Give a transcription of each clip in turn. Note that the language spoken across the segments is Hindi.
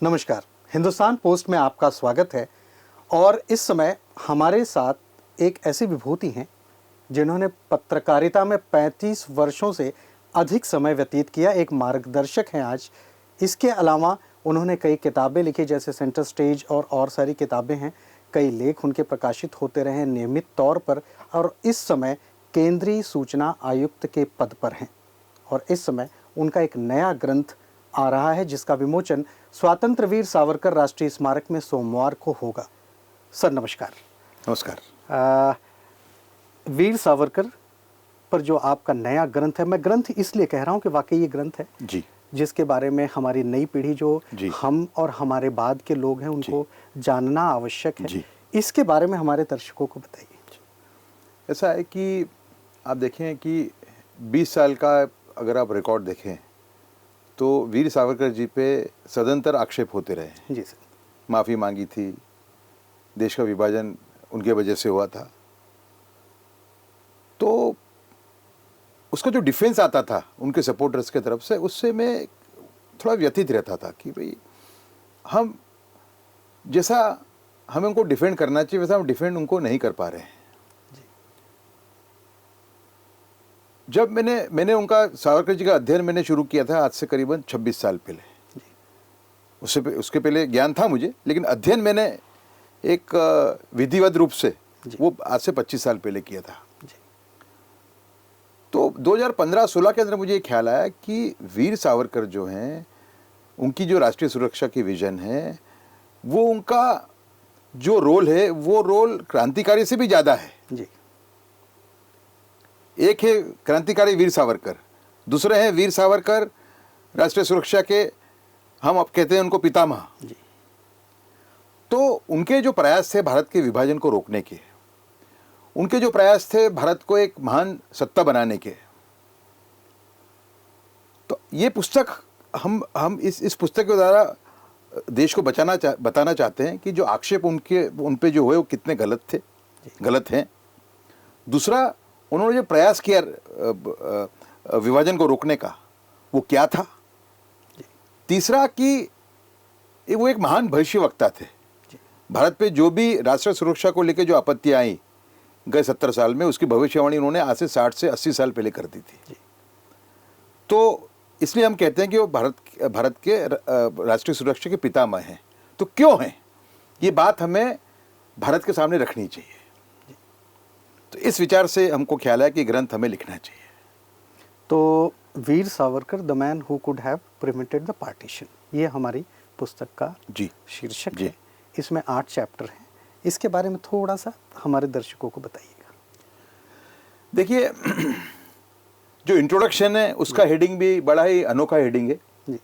नमस्कार, हिंदुस्तान पोस्ट में आपका स्वागत है। और इस समय हमारे साथ एक ऐसी विभूति हैं जिन्होंने पत्रकारिता में 35 वर्षों से अधिक समय व्यतीत किया, एक मार्गदर्शक हैं आज। इसके अलावा उन्होंने कई किताबें लिखी, जैसे सेंटर स्टेज और सारी किताबें हैं। कई लेख उनके प्रकाशित होते रहे नियमित तौर पर, और इस समय केंद्रीय सूचना आयुक्त के पद पर हैं। और इस समय उनका एक नया ग्रंथ आ रहा है जिसका विमोचन स्वतंत्र वीर सावरकर राष्ट्रीय स्मारक में सोमवार को होगा। सर नमस्कार। नमस्कार। वीर सावरकर पर जो आपका नया ग्रंथ है, मैं ग्रंथ इसलिए कह रहा हूँ कि वाकई ये ग्रंथ है जी, जिसके बारे में हमारी नई पीढ़ी, जो हम और हमारे बाद के लोग हैं, उनको जानना आवश्यक है। इसके बारे में हमारे दर्शकों को बताइए। ऐसा है कि आप देखें कि 20 साल का अगर आप रिकॉर्ड देखें तो वीर सावरकर जी पे सदंतर आक्षेप होते रहे। जी सर। माफ़ी मांगी थी, देश का विभाजन उनके वजह से हुआ था, तो उसका जो डिफेंस आता था उनके सपोर्टर्स के तरफ से, उससे मैं थोड़ा व्यथित रहता था कि भाई हम जैसा हमें उनको डिफेंड करना चाहिए वैसा हम डिफेंड उनको नहीं कर पा रहे हैं। जब मैंने उनका सावरकर जी का अध्ययन मैंने शुरू किया था आज से करीबन 26 साल पहले। उसके पहले ज्ञान था मुझे, लेकिन अध्ययन मैंने एक विधिवत रूप से वो आज से 25 साल पहले किया था। तो 2015-16 के अंदर मुझे ये ख्याल आया कि वीर सावरकर जो हैं, उनकी जो राष्ट्रीय सुरक्षा की विजन है, वो उनका जो रोल है वो रोल क्रांतिकारी से भी ज़्यादा है। जी। एक है क्रांतिकारी वीर सावरकर, दूसरे हैं वीर सावरकर राष्ट्रीय सुरक्षा के, हम अब कहते हैं उनको पितामह। तो उनके जो प्रयास थे भारत के विभाजन को रोकने के, उनके जो प्रयास थे भारत को एक महान सत्ता बनाने के, तो ये पुस्तक हम इस पुस्तक के द्वारा देश को बताना चाहते हैं कि जो आक्षेप उन पे जो हुए वो कितने गलत हैं। दूसरा, उन्होंने जो प्रयास किया विभाजन को रोकने का, वो क्या था। तीसरा कि वो एक महान भविष्यवक्ता थे। भारत पे जो भी राष्ट्रीय सुरक्षा को लेकर जो आपत्तियां आई गए 70 साल में, उसकी भविष्यवाणी उन्होंने आज से 60 से 80 साल पहले कर दी थी। तो इसलिए हम कहते हैं कि वो भारत के राष्ट्रीय सुरक्षा के पितामह हैं। तो क्यों हैं, ये बात हमें भारत के सामने रखनी चाहिए। तो इस विचार से हमको ख्याल है कि ग्रंथ हमें लिखना चाहिए। तो Veer Savarkar, the man who could have prevented the partition, ये हमारी पुस्तक का शीर्षक है। इसमें 8 चैप्टर हैं। इसके बारे में थोड़ा सा हमारे दर्शकों को बताइएगा। देखिए, जो इंट्रोडक्शन है उसका हेडिंग भी बड़ा ही अनोखा हेडिंग है। जी।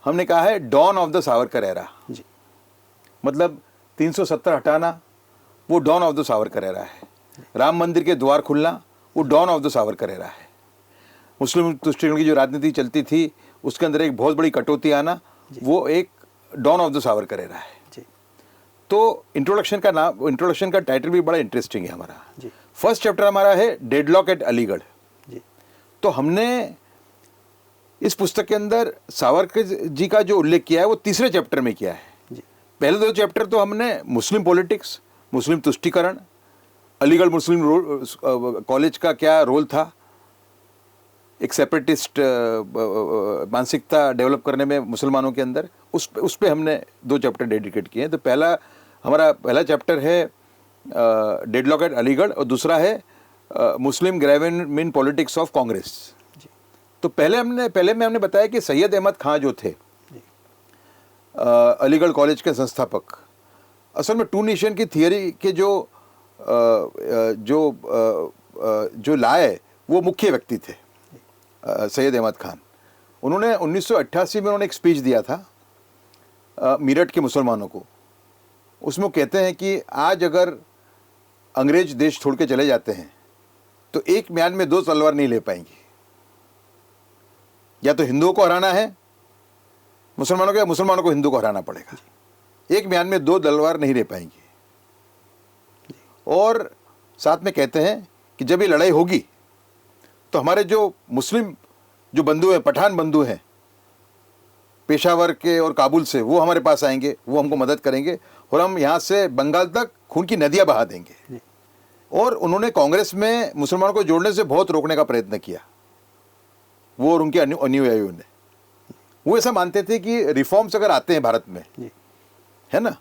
हमने कहा है dawn of the Savarkar era. जी। मतलब 370 हटाना, वो dawn of the Savarkar era है। राम मंदिर के द्वार खुलना, वो dawn of the Savarkar era है। मुस्लिम तुष्टिकरण की जो राजनीति चलती थी उसके अंदर एक बहुत बड़ी कटौती आना, वो एक dawn of the Savarkar era है। तो इंट्रोडक्शन का टाइटल भी बड़ा इंटरेस्टिंग है हमारा। फर्स्ट चैप्टर हमारा है डेडलॉक एट अलीगढ़। तो हमने इस पुस्तक के अंदर सावरकर जी का जो उल्लेख किया है वो तीसरे चैप्टर में किया है। पहले 2 चैप्टर तो हमने मुस्लिम पॉलिटिक्स, मुस्लिम तुष्टिकरण, अलीगढ़ मुस्लिम कॉलेज का क्या रोल था, एक सेपरेटिस्ट मानसिकता डेवलप करने में मुसलमानों के अंदर, उस पे हमने 2 चैप्टर डेडिकेट किए हैं। तो हमारा पहला चैप्टर है डेडलॉक एट अलीगढ़, और दूसरा है मुस्लिम Grevin in politics of Congress. तो पहले में हमने बताया कि सैयद अहमद खां जो थे अलीगढ़ कॉलेज के संस्थापक, असल में 2 नेशन की थियरी के जो लाए वो मुख्य व्यक्ति थे सैयद अहमद खान। उन्होंने 1988 में उन्होंने एक स्पीच दिया था मेरठ के मुसलमानों को। उसमें वो कहते हैं कि आज अगर अंग्रेज देश छोड़ के चले जाते हैं तो एक म्यान में 2 तलवार नहीं ले पाएंगे, या तो हिंदुओं को हराना है मुसलमानों को, या मुसलमानों को हिंदू को हराना पड़ेगा। एक म्यान में 2 तलवार नहीं ले पाएंगे। और साथ में कहते हैं कि जब ये लड़ाई होगी तो हमारे जो मुस्लिम जो बंधु हैं, पठान बंधु हैं, पेशावर के और काबुल से, वो हमारे पास आएंगे, वो हमको मदद करेंगे और हम यहाँ से बंगाल तक खून की नदियाँ बहा देंगे। और उन्होंने कांग्रेस में मुसलमानों को जोड़ने से बहुत रोकने का प्रयत्न किया, वो और उनके अनुयायियों ने। वो ऐसा मानते थे कि रिफॉर्म्स अगर आते हैं भारत में, है ना,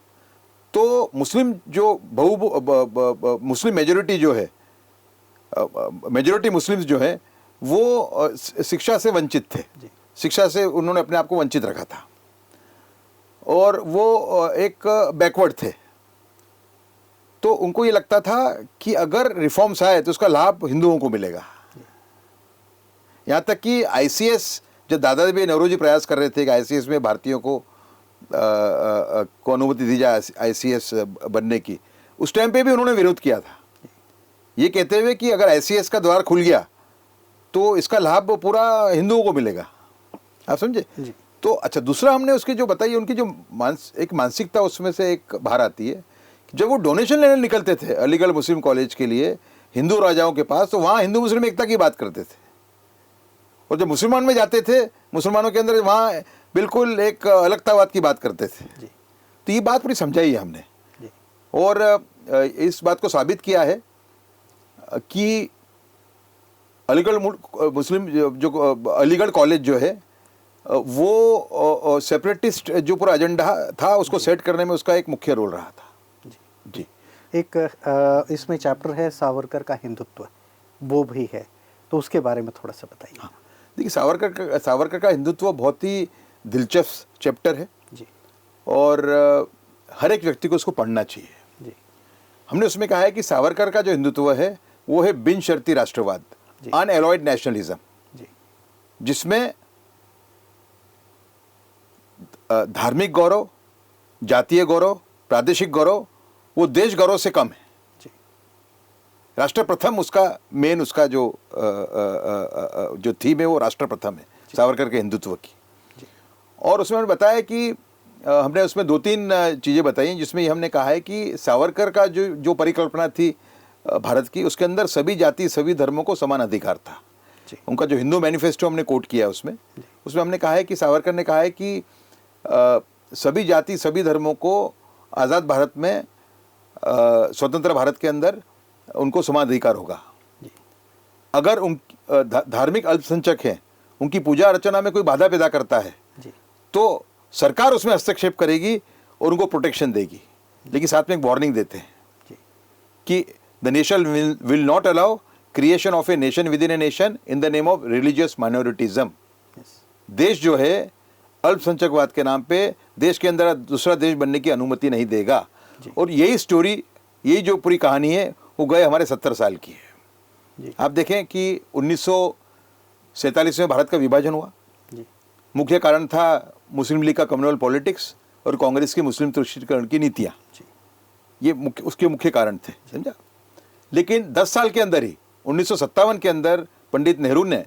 तो मुस्लिम जो मुस्लिम मेजोरिटी जो है, मेजोरिटी मुस्लिम्स जो है वो शिक्षा से वंचित थे, शिक्षा से उन्होंने अपने आप को वंचित रखा था और वो एक बैकवर्ड थे। तो उनको ये लगता था कि अगर रिफॉर्म्स आए तो उसका लाभ हिंदुओं को मिलेगा। यहाँ तक कि आईसीएस, जब दादाभाई नौरोजी प्रयास कर रहे थे कि आईसीएस में भारतीयों को अनुमति दी जाए आईसीएस बनने की, उस टाइम पे भी उन्होंने विरोध किया था, ये कहते हुए कि अगर आईसीएस का द्वार खुल गया तो इसका लाभ पूरा हिंदुओं को मिलेगा। आप समझे? तो अच्छा, दूसरा हमने उसकी जो बताई, उनकी जो एक मानसिकता, उसमें से एक बाहर आती है, जब वो डोनेशन लेने निकलते थे अलीगढ़ मुस्लिम कॉलेज के लिए हिंदू राजाओं के पास, तो वहाँ हिंदू मुस्लिम एकता की बात करते थे, और जब मुसलमान में जाते थे, मुसलमानों के अंदर, वहाँ बिल्कुल एक अलगतावाद की बात करते थे। तो ये बात पूरी समझाई है हमने, और इस बात को साबित किया है कि अलीगढ़ मुस्लिम जो अलीगढ़ कॉलेज जो है वो सेपरेटिस्ट जो पूरा एजेंडा था उसको सेट करने में उसका एक मुख्य रोल रहा था। जी। एक इसमें चैप्टर है सावरकर का हिंदुत्व, वो भी है, तो उसके बारे में थोड़ा सा बताइए। हाँ, देखिए, सावरकर का हिंदुत्व बहुत ही दिलचस्प चैप्टर है जी, और हर एक व्यक्ति को उसको पढ़ना चाहिए जी। हमने उसमें कहा है कि सावरकर का जो हिंदुत्व है वो है बिन शर्ती राष्ट्रवाद, अनएलॉयड नेशनलिज्म, जिसमें धार्मिक गौरव, जातीय गौरव, प्रादेशिक गौरव वो देश गौरव से कम है। राष्ट्र प्रथम उसका मेन, उसका जो थीम है वो राष्ट्र प्रथम है सावरकर के हिंदुत्व की। और उसमें हमने बताया कि हमने उसमें 2-3 चीज़ें बताई जिसमें हमने कहा है कि सावरकर का जो परिकल्पना थी भारत की, उसके अंदर सभी जाति सभी धर्मों को समान अधिकार था। उनका जो हिंदू मैनिफेस्टो हमने कोट किया उसमें हमने कहा है कि सावरकर ने कहा है कि सभी जाति सभी धर्मों को आज़ाद भारत में, स्वतंत्र भारत के अंदर उनको समान अधिकार होगा। अगर उन धार्मिक अल्पसंख्यक हैं, उनकी पूजा अर्चना में कोई बाधा पैदा करता है तो सरकार उसमें हस्तक्षेप करेगी और उनको प्रोटेक्शन देगी, लेकिन साथ में एक वार्निंग देते हैं कि the nation will not allow creation of a nation within a nation in the name of religious minoritism. देश जो है अल्पसंख्यकवाद के नाम पे देश के अंदर दूसरा देश बनने की अनुमति नहीं देगा। और यही स्टोरी, यही जो पूरी कहानी है वो गए हमारे 70 साल की है। आप देखें कि 1947 में भारत का विभाजन हुआ, मुख्य कारण था मुस्लिम लीग का कम्युनल पॉलिटिक्स और कांग्रेस की मुस्लिम तुष्टीकरण की नीतियाँ, ये उसके मुख्य कारण थे, समझा। लेकिन 10 साल के अंदर ही 1957 के अंदर पंडित नेहरू ने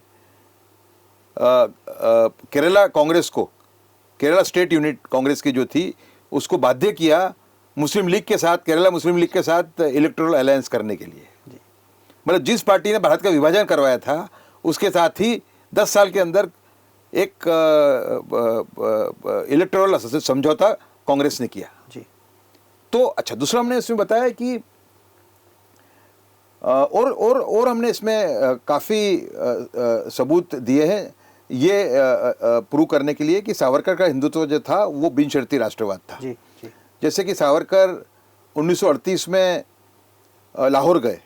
केरला कांग्रेस को, केरला स्टेट यूनिट कांग्रेस की जो थी, उसको बाध्य किया मुस्लिम लीग के साथ, केरला मुस्लिम लीग के साथ इलेक्टोरल अलायंस करने के लिए। मतलब जिस पार्टी ने भारत का विभाजन करवाया था उसके साथ ही 10 साल के अंदर एक इलेक्टोरल समझौता कांग्रेस ने किया। तो अच्छा, दूसरा हमने इसमें बताया कि और हमने इसमें काफ़ी सबूत दिए हैं ये प्रूव करने के लिए कि सावरकर का हिंदुत्व जो था वो बिनशर्ती राष्ट्रवाद था। जैसे कि सावरकर 1938 में लाहौर गए,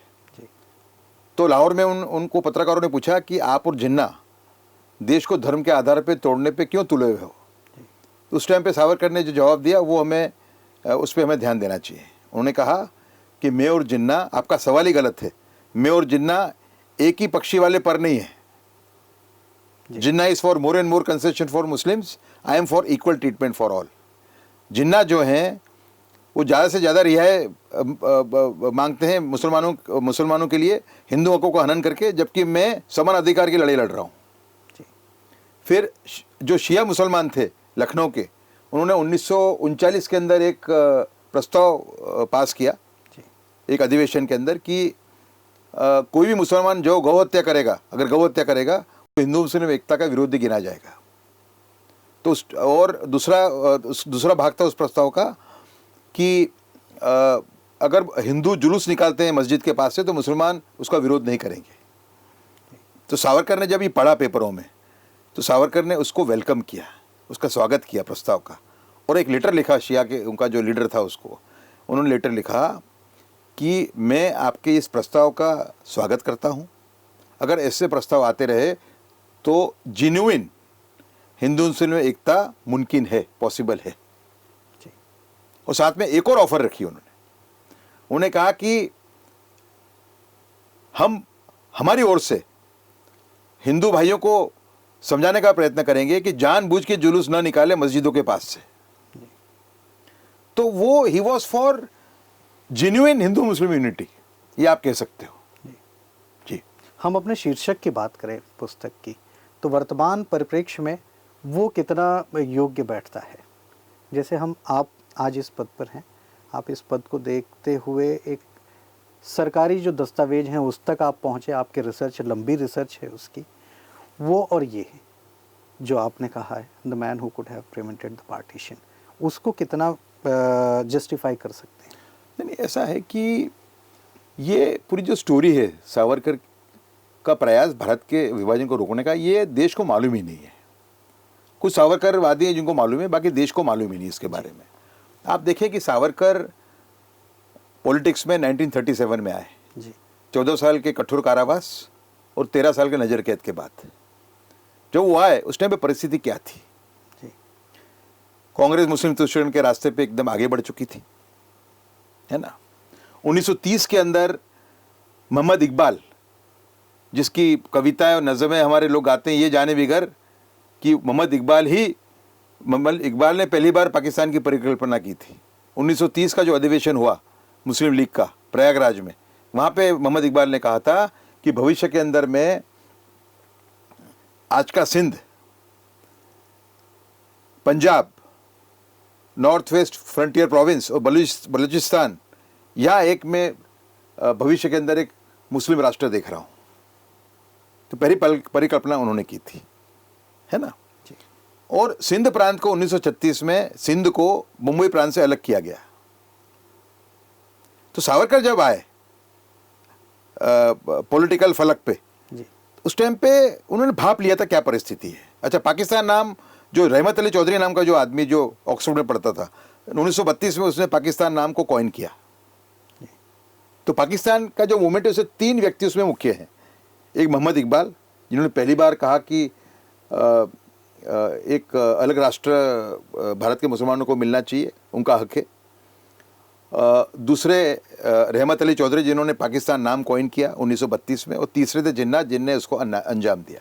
तो लाहौर में उनको पत्रकारों ने पूछा कि आप और जिन्ना देश को धर्म के आधार पर तोड़ने पे क्यों तुले हुए हो। उस टाइम पे सावरकर ने जो जवाब दिया वो उस पर हमें ध्यान देना चाहिए। उन्होंने कहा कि मैं और जिन्ना, आपका सवाल ही गलत है, मैं और जिन्ना एक ही पक्षी वाले पर नहीं है। Jinnah is for more and more concession for Muslims, I am for equal treatment for all. Jinnah जो हैं वो ज़्यादा से ज़्यादा रिहाई मांगते हैं मुसलमानों के लिए हिंदू हकों को हनन करके, जबकि मैं समान अधिकार की लड़ाई लड़ रहा हूँ। फिर जो शिया मुसलमान थे लखनऊ के, उन्होंने 1939 के अंदर एक प्रस्ताव पास किया एक अधिवेशन के अंदर कि कोई भी मुसलमान जो गौ हत्या करेगा, अगर गौ हत्या करेगा तो हिंदू मुस्लिम एकता का विरोधी गिना जाएगा। तो और दूसरा भाग था उस प्रस्ताव का कि अगर हिंदू जुलूस निकालते हैं मस्जिद के पास से तो मुसलमान उसका विरोध नहीं करेंगे। तो सावरकर ने जब ये पढ़ा पेपरों में, तो सावरकर ने उसको वेलकम किया, उसका स्वागत किया प्रस्ताव का, और एक लेटर लिखा शिया के, उनका जो लीडर था उसको, उन्होंने लेटर लिखा कि मैं आपके इस प्रस्ताव का स्वागत करता हूँ, अगर ऐसे प्रस्ताव आते रहे तो जेन्युइन हिंदू मुस्लिम में एकता मुमकिन है, पॉसिबल है। और साथ में एक और ऑफर रखी उन्होंने कहा कि हम हमारी ओर से हिंदू भाइयों को समझाने का प्रयत्न करेंगे कि जानबूझ के जुलूस न निकाले मस्जिदों के पास से। तो वो he was for genuine Hindu Muslim unity, ये आप कह सकते हो। जी, हम अपने शीर्षक की बात करें पुस्तक की, तो वर्तमान परिप्रेक्ष्य में वो कितना योग्य बैठता है? जैसे आप आज इस पद पर हैं, आप इस पद को देखते हुए एक सरकारी जो दस्तावेज हैं उस तक आप पहुँचे, आपके रिसर्च, लंबी रिसर्च है उसकी, वो और ये है जो आपने कहा है the man who could have prevented the partition, उसको कितना जस्टिफाई कर सकते हैं? नहीं, ऐसा है कि ये पूरी जो स्टोरी है सावरकर का प्रयास भारत के विभाजन को रोकने का, ये देश को मालूम ही नहीं है। कुछ सावरकरवादी हैं जिनको मालूम है, बाकी देश को मालूम ही नहीं इसके बारे में। आप देखें कि सावरकर पॉलिटिक्स में 1937 में आए जी। 14 साल के कठोर कारावास और 13 साल के नजर कैद के बाद जब वो आए, उस टाइम पे परिस्थिति क्या थी? जी। कांग्रेस मुस्लिम तुष्टीकरण के रास्ते पे एकदम आगे बढ़ चुकी थी, है ना। 1930 के अंदर मोहम्मद इकबाल, जिसकी कविताएं और नज़में हमारे लोग गाते हैं, ये जाने बिगर कि मोहम्मद इकबाल ने पहली बार पाकिस्तान की परिकल्पना की थी। 1930 का जो अधिवेशन हुआ मुस्लिम लीग का प्रयागराज में, वहाँ पे मोहम्मद इकबाल ने कहा था कि भविष्य के अंदर में आज का Sindh, Punjab, north west frontier province और बलूचिस्तान, यहाँ एक में भविष्य के अंदर एक मुस्लिम राष्ट्र देख रहा हूँ। तो पहली परिकल्पना उन्होंने की थी, है ना। और सिंध प्रांत को 1936 में सिंध को मुंबई प्रांत से अलग किया गया। तो सावरकर जब आए पॉलिटिकल फलक पे, उस टाइम पे उन्होंने भाप लिया था क्या परिस्थिति है। अच्छा, पाकिस्तान नाम, जो रहमत अली चौधरी नाम का जो आदमी जो ऑक्सफोर्ड में पढ़ता था, 1932 में उसने पाकिस्तान नाम को कॉइन किया। तो पाकिस्तान का जो मूवमेंट है उसे 3 व्यक्ति उसमें मुख्य हैं। एक मोहम्मद इकबाल, जिन्होंने पहली बार कहा कि एक अलग राष्ट्र भारत के मुसलमानों को मिलना चाहिए, उनका हक है। दूसरे रहमत अली चौधरी, जिन्होंने पाकिस्तान नाम कॉइन किया 1932 में, और तीसरे थे जिन्ना, जिनने उसको अंजाम दिया।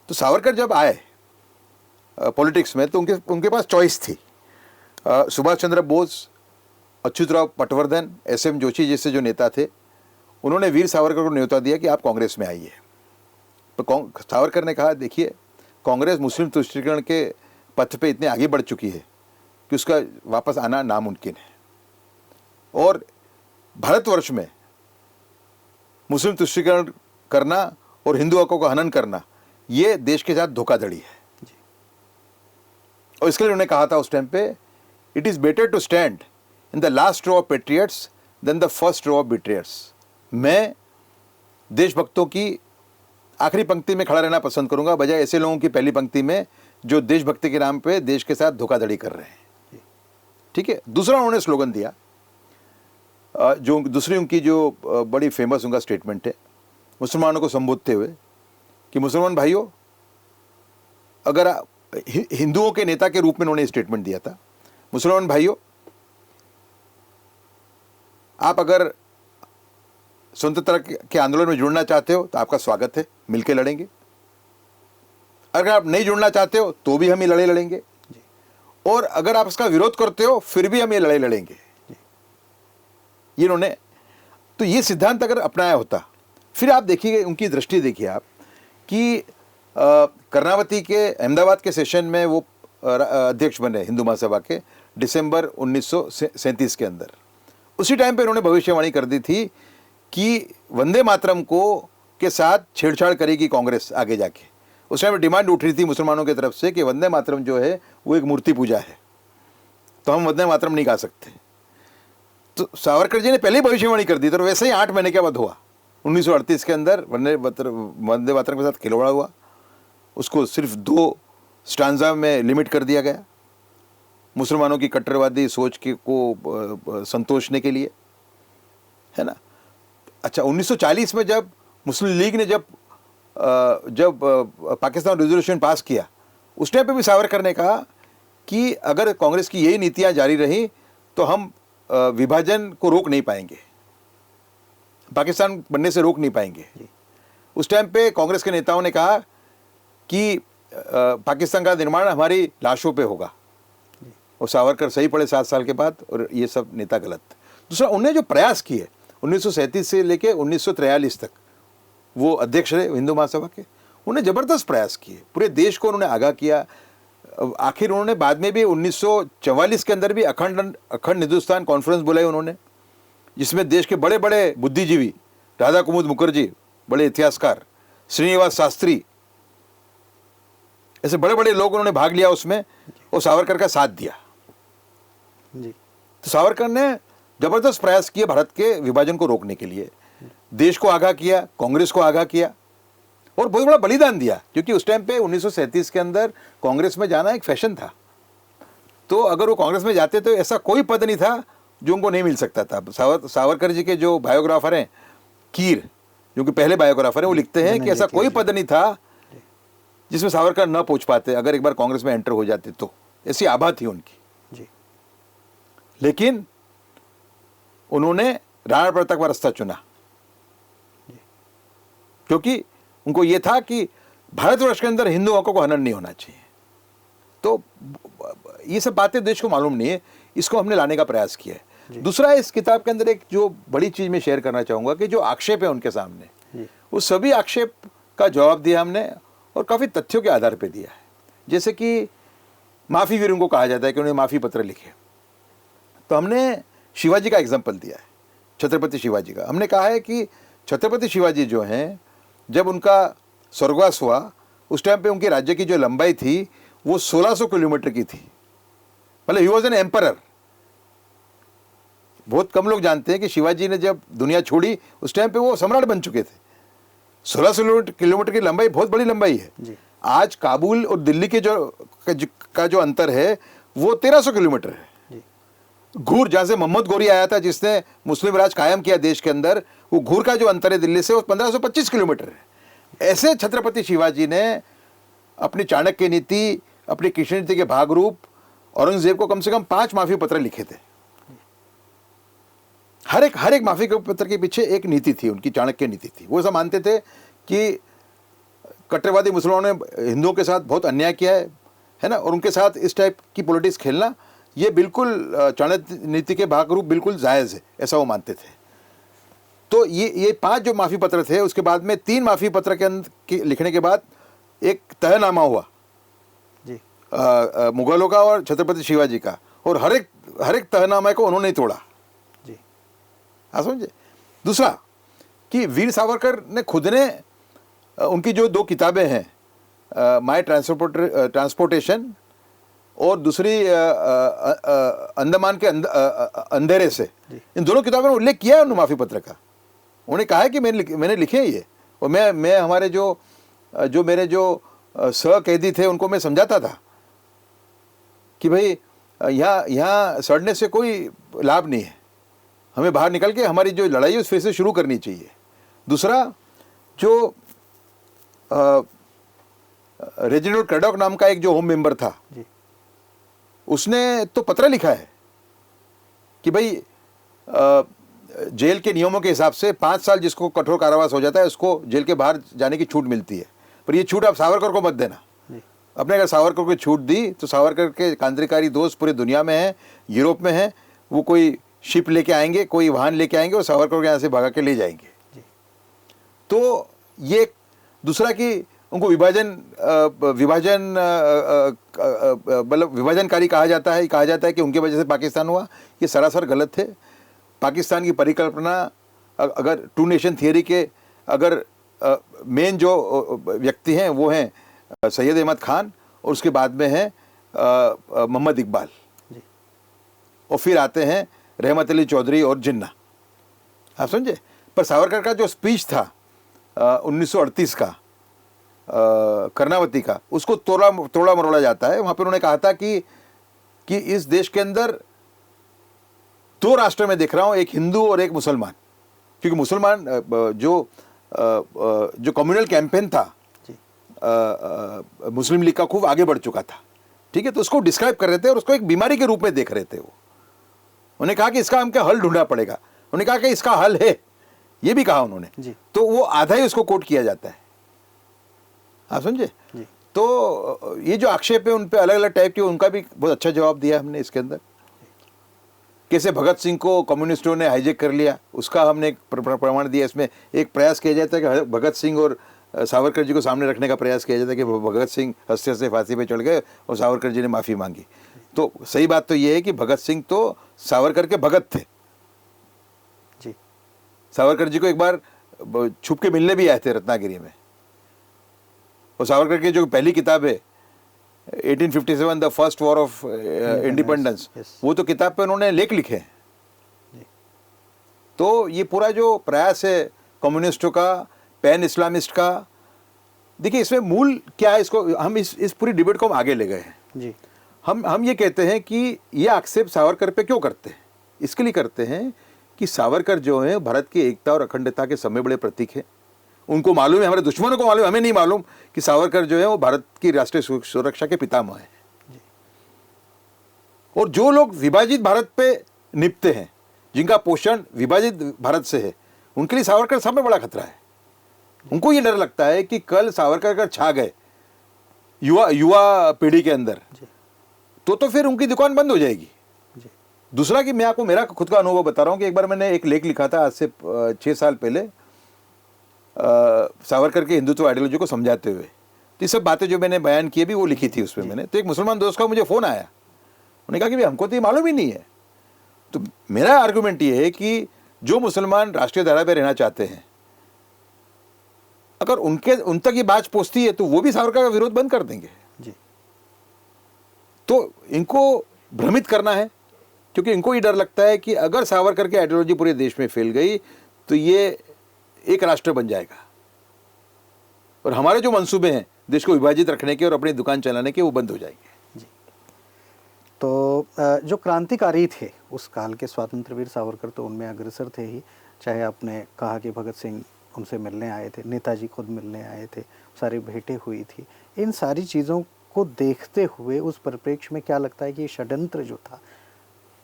तो सावरकर जब आए पॉलिटिक्स में, तो उनके पास चॉइस थी। सुभाष चंद्र बोस, अच्युतराव पटवर्धन, SM जोशी जैसे जो नेता थे, उन्होंने वीर सावरकर को न्योता दिया कि आप कांग्रेस में आइए। तो सावरकर ने कहा, देखिए, कांग्रेस मुस्लिम तुष्टीकरण के पथ पे इतने आगे बढ़ चुकी है कि उसका वापस आना नामुमकिन है, और भारतवर्ष में मुस्लिम तुष्टीकरण करना और हिंदू हकों का हनन करना, ये देश के साथ धोखाधड़ी है। और इसके लिए उन्होंने कहा था उस टाइम पे, it is better to stand in the last row of patriots than the first row of traitors. मैं देशभक्तों की आखिरी पंक्ति में खड़ा रहना पसंद करूंगा, बजाय ऐसे लोगों की पहली पंक्ति में जो देशभक्ति के नाम पे देश के साथ धोखाधड़ी कर रहे हैं। ठीक है। दूसरा उन्होंने स्लोगन दिया, जो दूसरी उनकी जो बड़ी फेमस उनका स्टेटमेंट है मुसलमानों को संबोधते हुए, कि मुसलमान भाइयों, अगर हिंदुओं के नेता के रूप में उन्होंने स्टेटमेंट दिया था, मुसलमान भाइयों, आप अगर स्वतंत्रता के आंदोलन में जुड़ना चाहते हो तो आपका स्वागत है, मिलके लड़ेंगे। अगर आप नहीं जुड़ना चाहते हो तो भी हम ये लड़ाई लड़ेंगे, और अगर आप इसका विरोध करते हो फिर भी हम ये लड़ाई लड़ेंगे। ये उन्होंने, तो ये सिद्धांत अगर अपनाया होता, फिर आप देखिए उनकी दृष्टि देखिए आप कि कर्नावती के अहमदाबाद के सेशन में वो अध्यक्ष बने हिंदू महासभा के दिसंबर 1937 के अंदर। उसी टाइम पे उन्होंने भविष्यवाणी कर दी थी कि वंदे मातरम को के साथ छेड़छाड़ करेगी कांग्रेस आगे जाके। उस टाइम डिमांड उठ रही थी मुसलमानों की तरफ से कि वंदे मातरम जो है वो एक मूर्ति पूजा है, तो हम वंदे मातरम नहीं गा सकते। तो सावरकर जी ने पहले ही भविष्यवाणी कर दी, तो वैसे ही 8 महीने के बाद हुआ 1938 के अंदर वंदे मातरम के साथ खिलवाड़ हुआ। उसको सिर्फ 2 स्टांजा में लिमिट कर दिया गया मुसलमानों की कट्टरवादी सोच के को संतोषने के लिए, है ना। अच्छा, 1940 में जब मुस्लिम लीग ने जब पाकिस्तान रेजोल्यूशन पास किया, उस टाइम पे भी सावरकर ने कहा कि अगर कांग्रेस की यही नीतियां जारी रही तो हम विभाजन को रोक नहीं पाएंगे, पाकिस्तान बनने से रोक नहीं पाएंगे। उस टाइम पे कांग्रेस के नेताओं ने कहा कि पाकिस्तान का निर्माण हमारी लाशों पे होगा, और सावरकर सही पड़े 7 साल के बाद, और ये सब नेता गलत। दूसरा, उन्हें जो प्रयास किए 1937 से लेके 1943 तक वो अध्यक्ष रहे हिंदू महासभा के, उन्हें ज़बरदस्त प्रयास किए, पूरे देश को उन्होंने आगाह किया। आखिर उन्होंने बाद में भी 1944 के अंदर भी अखंड हिंदुस्तान कॉन्फ्रेंस बुलाई उन्होंने, जिसमें देश के बड़े बड़े बुद्धिजीवी, राधा कुमुद मुखर्जी, बड़े इतिहासकार, श्रीनिवास शास्त्री, ऐसे बड़े बड़े लोग उन्होंने भाग लिया उसमें और सावरकर का साथ दिया। तो सावरकर ने जबरदस्त प्रयास किए भारत के विभाजन को रोकने के लिए, देश को आगाह किया, कांग्रेस को आगाह किया, और बहुत बड़ा बलिदान दिया, क्योंकि उस टाइम पे 1937 के अंदर कांग्रेस में जाना एक फैशन था। तो अगर वो कांग्रेस में जाते तो ऐसा कोई पद नहीं था जो उनको नहीं मिल सकता था। सावरकर जी के जो बायोग्राफर हैं, कीर, जो कि पहले बायोग्राफर हैं, वो लिखते हैं कि ऐसा कोई पद नहीं था जिसमें सावरकर न पहुंच पाते अगर एक बार कांग्रेस में एंटर हो जाते तो, ऐसी आभा थी उनकी जी। लेकिन उन्होंने राणा प्रताप का रास्ता चुना, क्योंकि उनको यह था कि भारतवर्ष के अंदर हिंदू हकों को हनन नहीं होना चाहिए। तो ये सब बातें देश को मालूम नहीं है, इसको हमने लाने का प्रयास किया है। दूसरा, इस किताब के अंदर एक जो बड़ी चीज मैं शेयर करना चाहूंगा कि जो आक्षेप है उनके सामने, वो सभी आक्षेप का जवाब दिया हमने, और काफी तथ्यों के आधार पर दिया है। जैसे कि माफी वीरों को कहा जाता है कि उन्होंने माफी पत्र लिखे, तो हमने शिवाजी का एग्जाम्पल दिया है, छत्रपति शिवाजी का। हमने कहा है कि छत्रपति शिवाजी जो हैं, जब उनका स्वर्गवास हुआ उस टाइम पे उनके राज्य की जो लंबाई थी वो 1600 किलोमीटर की थी, मतलब ही वॉज एन एम्परर। बहुत कम लोग जानते हैं कि शिवाजी ने जब दुनिया छोड़ी उस टाइम पे वो सम्राट बन चुके थे। 1600 किलोमीटर की लंबाई बहुत बड़ी लंबाई है। आज काबुल और दिल्ली के जो अंतर है वो 1300 किलोमीटर है। घूर, जहां से मोहम्मद गोरी आया था जिसने मुस्लिम राज कायम किया देश के अंदर, वो घूर का जो अंतर है दिल्ली से वो 1525 किलोमीटर है। ऐसे छत्रपति शिवाजी ने अपनी चाणक्य नीति, अपनी कृष्ण नीति के भाग रूप औरंगजेब को कम से कम 5 माफी पत्र लिखे थे। हर एक माफी पत्र के पीछे एक नीति थी, उनकी चाणक्य नीति थी। वो ऐसा मानते थे कि कट्टरवादी मुसलमानों ने हिंदुओं के साथ बहुत अन्याय किया है ना, और उनके साथ इस टाइप की पॉलिटिक्स खेलना ये बिल्कुल चाणक्य नीति के भाग रूप बिल्कुल जायज़ है, ऐसा वो मानते थे। तो ये 5 जो माफ़ी पत्र थे, उसके बाद में 3 माफ़ी पत्र के लिखने के बाद एक तहनामा हुआ जी, मुगलों का और छत्रपति शिवाजी का, और हर एक तहनामे को उन्होंने तोड़ा जी। हाँ, समझे। दूसरा कि वीर सावरकर ने खुद ने उनकी जो 2 किताबें हैं, माय ट्रांसपोर्टेशन और दूसरी अंडमान के अंधेरे से, इन दोनों किताबों में उल्लेख किया है उन्होंने माफी पत्र का। उन्होंने कहा है कि मैंने लिखे हैं ये, और मैं हमारे जो मेरे सह कैदी थे उनको मैं समझाता था कि भाई यहाँ सड़ने से कोई लाभ नहीं है, हमें बाहर निकल के हमारी जो लड़ाई है उस फिर से शुरू करनी चाहिए। दूसरा, जो रेजिनाल्ड क्रैडॉक नाम का एक जो होम मेंबर था जी, उसने तो पत्र लिखा है कि भाई जेल के नियमों के हिसाब से 5 साल जिसको कठोर कारावास हो जाता है उसको जेल के बाहर जाने की छूट मिलती है, पर ये छूट आप सावरकर को मत देना। अपने अगर सावरकर को छूट दी तो सावरकर के क्रांतिकारी दोस्त पूरे दुनिया में हैं, यूरोप में हैं, वो कोई शिप लेके आएंगे, कोई वाहन लेके आएंगे और सावरकर को यहाँ से भगा के ले जाएंगे। तो ये दूसरा कि उनको मतलब विभाजनकारी कहा जाता है कि उनकी वजह से पाकिस्तान हुआ, ये सरासर गलत थे। पाकिस्तान की परिकल्पना अगर 2 नेशन थियरी के अगर मेन जो व्यक्ति हैं वो हैं सैयद अहमद खान और उसके बाद में है मोहम्मद इकबाल, जी और फिर आते हैं रहमत अली चौधरी और जिन्ना। आप समझे। पर सावरकर का जो स्पीच था 1938 का कर्णावती का, उसको तोड़ा मरोड़ा जाता है। वहाँ पर उन्होंने कहा था कि इस देश के अंदर दो राष्ट्र में देख रहा हूँ, एक हिंदू और एक मुसलमान, क्योंकि मुसलमान जो कम्युनल कैंपेन था मुस्लिम लीग का खूब आगे बढ़ चुका था, ठीक है। तो उसको डिस्क्राइब कर रहे थे और उसको एक बीमारी के रूप में देख रहे थे वो। उन्होंने कहा कि इसका हमको हल ढूंढना पड़ेगा। उन्होंने कहा कि इसका हल है, ये भी कहा उन्होंने। तो वो आधा ही उसको कोट किया जाता है, आप समझे। तो ये जो आक्षेप है उन पे अलग अलग टाइप के, उनका भी बहुत अच्छा जवाब दिया हमने इसके अंदर। कैसे भगत सिंह को कम्युनिस्टों ने हाईजेक कर लिया, उसका हमने एक प्रमाण दिया। इसमें एक प्रयास किया जाता है कि भगत सिंह और सावरकर जी को सामने रखने का प्रयास किया जाता है कि भगत सिंह हंसते हंसते फांसी पे चढ़ गए और सावरकर जी ने माफ़ी मांगी। तो सही बात तो ये है कि भगत सिंह तो सावरकर के भगत थे जी। सावरकर जी को एक बार छुप के मिलने भी आए थे रत्नागिरी में। और सावरकर की जो पहली किताब है 1857 the first war of independence, वो तो किताब पे उन्होंने लेख लिखे हैं। तो ये पूरा जो प्रयास है कम्युनिस्टों का, पैन इस्लामिस्ट का, देखिए इसमें मूल क्या है, इसको हम इस पूरी डिबेट को हम आगे ले गए हैं जी। हम ये कहते हैं कि ये आक्षेप सावरकर पे क्यों करते हैं, इसके लिए करते हैं कि सावरकर जो है भारत की एकता और अखंडता के सबसे बड़े प्रतीक है। उनको मालूम है, हमारे दुश्मनों को मालूम है, हमें नहीं मालूम कि सावरकर जो है वो भारत की राष्ट्रीय सुरक्षा के पितामह है। और जो लोग विभाजित भारत पे निपटते हैं, जिनका पोषण विभाजित भारत से है, उनके लिए सावरकर सबसे बड़ा खतरा है। उनको ये डर लगता है कि कल सावरकर अगर छा गए युवा पीढ़ी के अंदर तो फिर उनकी दुकान बंद हो जाएगी। दूसरा कि मैं आपको मेरा खुद का अनुभव बता रहा हूँ कि एक बार मैंने एक लेख लिखा था आज से 6 साल पहले सावरकर के हिंदुत्व आइडियोलॉजी को समझाते हुए। तो ये सब बातें जो मैंने बयान की भी वो लिखी थी उसमें मैंने। तो एक मुसलमान दोस्त का मुझे फ़ोन आया, उन्होंने कहा कि भाई हमको तो ये मालूम ही नहीं है। तो मेरा आर्गुमेंट ये है कि जो मुसलमान राष्ट्रीय धारा पर रहना चाहते हैं, अगर उन तक ये बात पहुंचती है तो वो भी सावरकर का विरोध बंद कर देंगे जी। तो इनको भ्रमित करना है, क्योंकि इनको ये डर लगता है कि अगर सावरकर की आइडियोलॉजी पूरे देश में फैल गई तो ये एक राष्ट्र बन जाएगा और हमारे जो मंसूबे हैं देश को विभाजित रखने के और अपनी दुकान चलाने के, वो बंद हो जाएंगे जी। तो जो क्रांतिकारी थे उस काल के स्वतंत्रवीर सावरकर, तो उनमें अग्रसर थे ही। चाहे आपने कहा कि भगत सिंह उनसे मिलने आए थे, नेताजी खुद मिलने आए थे, सारी भेंटें हुई थी। इन सारी चीज़ों को देखते हुए उस परिप्रेक्ष्य में क्या लगता है कि ये षड्यंत्र जो था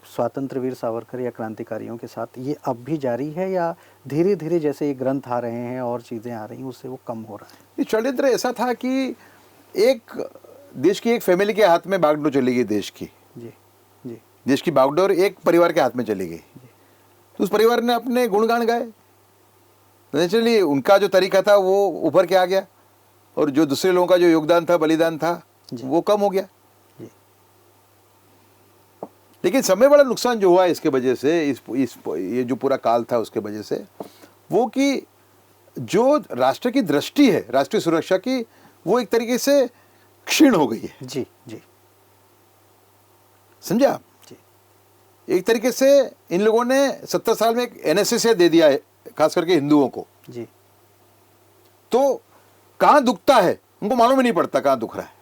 स्वतंत्रवीर सावरकर या क्रांतिकारियों के साथ, ये अब भी जारी है या धीरे धीरे जैसे ये ग्रंथ आ रहे हैं और चीज़ें आ रही हैं उससे वो कम हो रहा है? ये षड्यंत्र ऐसा था कि एक देश की एक फैमिली के हाथ में बागडोर चली गई, देश की जी जी देश की बागडोर एक परिवार के हाथ में चली गई। तो उस परिवार ने अपने गुणगान गाए, नेचुरली उनका जो तरीका था वो उभर के आ गया और जो दूसरे लोगों का जो योगदान था, बलिदान था, वो कम हो गया। लेकिन समय बड़ा नुकसान जो हुआ इसके वजह से, ये जो पूरा काल था उसके वजह से, वो कि जो राष्ट्र की दृष्टि है राष्ट्रीय सुरक्षा की, वो एक तरीके से क्षीण हो गई है जी जी। समझे आप जी। एक तरीके से इन लोगों ने 70 साल में एक एनएसएस दे दिया है, खास करके हिंदुओं को जी। तो कहाँ दुखता है उनको मालूम ही नहीं पड़ता कहाँ दुख रहा है।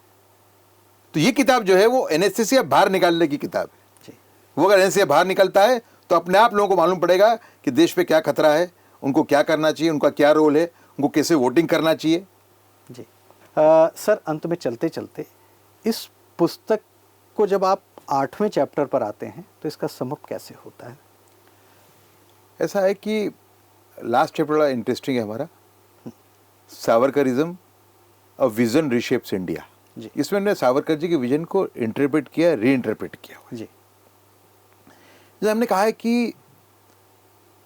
तो ये किताब जो है वो एनएसएस बाहर निकालने की किताब है। वो अगर एनएसएस बाहर निकलता है तो अपने आप लोगों को मालूम पड़ेगा कि देश पे क्या खतरा है, उनको क्या करना चाहिए, उनका क्या रोल है, उनको कैसे वोटिंग करना चाहिए जी। सर, अंत में चलते चलते इस पुस्तक को जब आप 8वें चैप्टर पर आते हैं तो इसका समअप कैसे होता है? ऐसा है कि लास्ट चैप्टर बड़ा इंटरेस्टिंग है हमारा, सावरकरिज्म अ विजन रीशेप्स इंडिया। इसमें हमने सावरकर जी के विजन को इंटरप्रेट किया, री इंटरप्रेट किया जी। जैसे हमने कहा है कि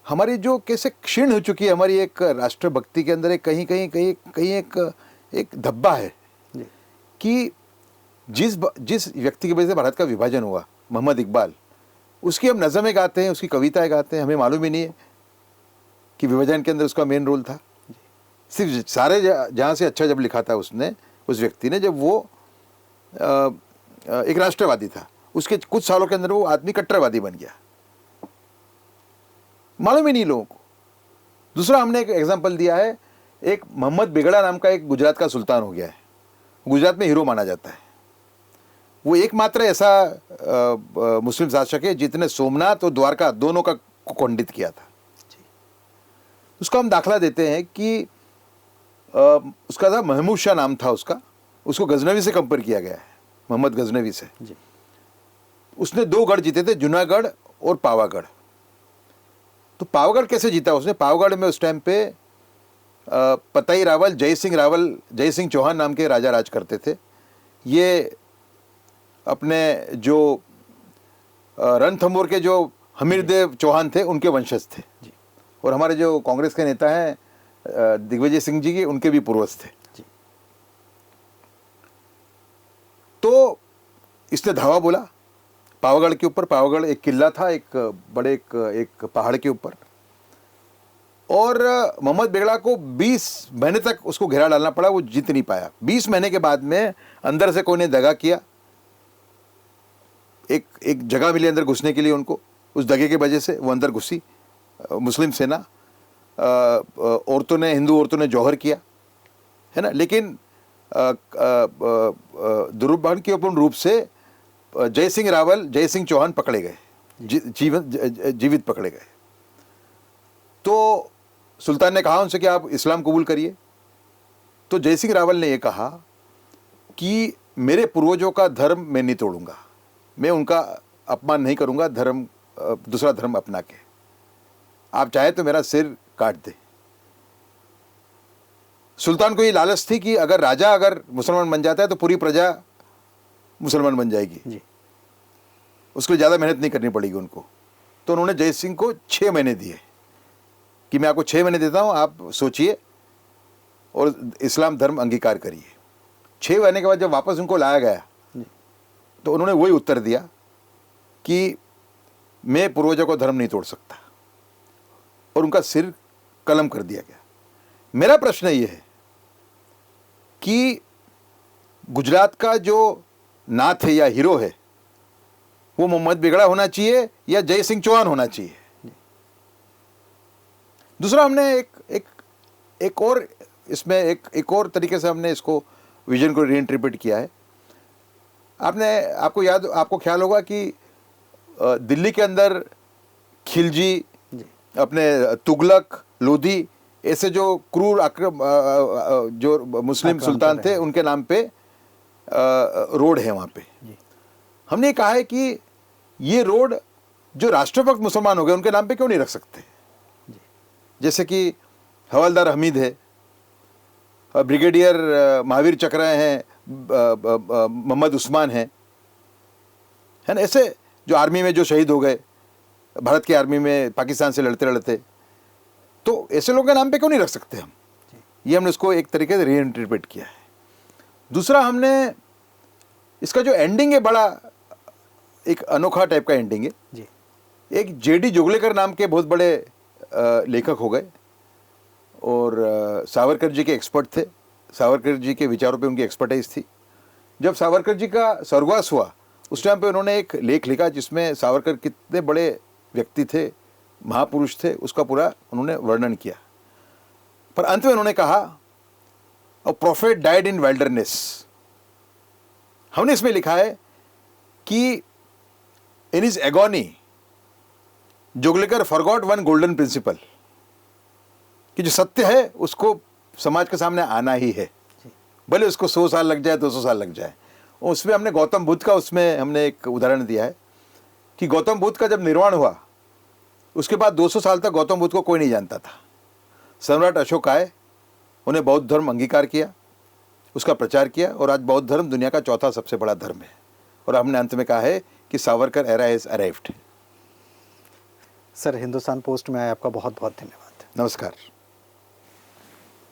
हमारी जो कैसे क्षीण हो चुकी है हमारी एक राष्ट्रभक्ति के अंदर एक कहीं एक धब्बा है कि जिस व्यक्ति की वजह से भारत का विभाजन हुआ, मोहम्मद इकबाल, उसकी हम नज़में गाते हैं, उसकी कविताएं गाते हैं, हमें मालूम ही नहीं है कि विभाजन के अंदर उसका मेन रोल था। सिर्फ सारे जहाँ से अच्छा जब लिखा था उसने, उस व्यक्ति ने, जब वो एक राष्ट्रवादी था, उसके कुछ सालों के अंदर वो आदमी कट्टरवादी बन गया, मालूम ही नहीं लोगों को। दूसरा हमने एक एग्जांपल दिया है, एक मोहम्मद बेगड़ा नाम का एक गुजरात का सुल्तान हो गया है, गुजरात में हीरो माना जाता है। वो एकमात्र ऐसा मुस्लिम शासक है जितने सोमनाथ और द्वारका दोनों का खंडित किया था। उसका हम दाखला देते हैं कि उसका था महमूद शाह नाम था उसका, उसको गजनवी से कंपेयर किया गया है, मोहम्मद गजनवी से। उसने 2 गढ़ जीते थे, जूनागढ़ और पावागढ़। तो पावागढ़ कैसे जीता उसने? पावागढ़ में उस टाइम पे पताई रावल, जय सिंह चौहान नाम के राजा राज करते थे। ये अपने जो रणथंभौर के जो हमीरदेव चौहान थे उनके वंशज थे, और हमारे जो कांग्रेस के नेता हैं दिग्विजय सिंह जी के, उनके भी पूर्वज थे। तो इसने धावा बोला पावागढ़ के ऊपर। पावागढ़ एक किला था, एक बड़े एक पहाड़ के ऊपर, और मोहम्मद बेगड़ा को 20 महीने तक उसको घेरा डालना पड़ा, वो जीत नहीं पाया। 20 महीने के बाद में अंदर से कोई ने दगा किया, एक जगह मिली अंदर घुसने के लिए उनको, उस दगे की वजह से वो अंदर घुसी मुस्लिम सेना। हिंदू औरतों ने जौहर किया, है ना, लेकिन दुर्भाग्यपूर्ण रूप से जय सिंह चौहान पकड़े गए, जीवित पकड़े गए। तो सुल्तान ने कहा उनसे कि आप इस्लाम कबूल करिए। तो जय सिंह रावल ने यह कहा कि मेरे पूर्वजों का धर्म मैं नहीं तोड़ूंगा, मैं उनका अपमान नहीं करूंगा दूसरा धर्म अपना के, आप चाहे तो मेरा सिर काट दे। सुल्तान को ये लालच थी कि अगर मुसलमान बन जाता है तो पूरी प्रजा मुसलमान बन जाएगी, उसके लिए ज़्यादा मेहनत नहीं करनी पड़ेगी उनको। तो उन्होंने जय सिंह को 6 महीने दिए कि मैं आपको 6 महीने देता हूँ, आप सोचिए और इस्लाम धर्म अंगीकार करिए। 6 महीने के बाद जब वापस उनको लाया गया तो उन्होंने वही उत्तर दिया कि मैं पूर्वजों को धर्म नहीं तोड़ सकता, और उनका सिर कलम कर दिया गया। मेरा प्रश्न ये है कि गुजरात का जो नाथ है या हीरो है वो मोहम्मद बेगड़ा होना चाहिए या जय सिंह चौहान होना चाहिए? दूसरा, हमने एक और इसमें एक और तरीके से हमने इसको विजन को रीइंटरप्रेट किया है। आपको ख्याल होगा कि दिल्ली के अंदर खिलजी, अपने तुगलक, लोधी, ऐसे जो क्रूर जो मुस्लिम सुल्तान थे उनके नाम पे रोड है वहाँ पे। हमने कहा है कि ये रोड जो राष्ट्रभक्त मुसलमान हो गए उनके नाम पे क्यों नहीं रख सकते? जैसे कि हवलदार हमीद है, ब्रिगेडियर महावीर चक्र हैं, मोहम्मद उस्मान है ना, ऐसे जो आर्मी में जो शहीद हो गए, भारत की आर्मी में पाकिस्तान से लड़ते लड़ते, तो ऐसे लोगों के नाम पे क्यों नहीं रख सकते हम? ये हमने उसको एक तरीके से रीइंटरप्रेट किया है। दूसरा, हमने इसका जो एंडिंग है बड़ा एक अनोखा टाइप का एंडिंग है जी। एक जेडी जोगलेकर नाम के बहुत बड़े लेखक हो गए और सावरकर जी के एक्सपर्ट थे। सावरकर जी के विचारों पे उनकी एक्सपर्टाइज थी। जब सावरकर जी का स्वर्गवास हुआ उस टाइम पे उन्होंने एक लेख लिखा जिसमें सावरकर कितने बड़े व्यक्ति थे, महापुरुष थे, उसका पूरा उन्होंने वर्णन किया। पर अंत में उन्होंने कहा, a prophet died in wilderness. हमने इसमें लिखा है कि in his agony Joglekar forgot one golden principle, कि जो सत्य है उसको समाज के सामने आना ही है, भले उसको 100 साल लग जाए, 200 साल लग जाए। और उसमें हमने गौतम बुद्ध का उसमें हमने एक उदाहरण दिया है कि गौतम बुद्ध का जब निर्वाण हुआ उसके बाद 200 साल तक गौतम बुद्ध को कोई नहीं जानता था। सम्राट अशोक आए, उन्हें बौद्ध धर्म अंगीकार किया, उसका प्रचार किया, और आज बौद्ध धर्म दुनिया का 4था सबसे बड़ा धर्म है। और हमने अंत में कहा है कि Savarkar era is arrived. Sir, Hindustan post में आए आपका बहुत बहुत धन्यवाद। नमस्कार।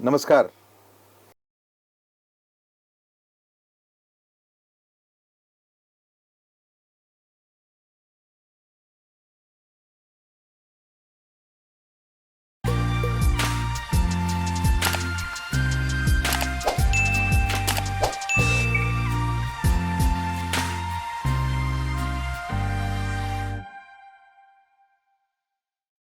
नमस्कार।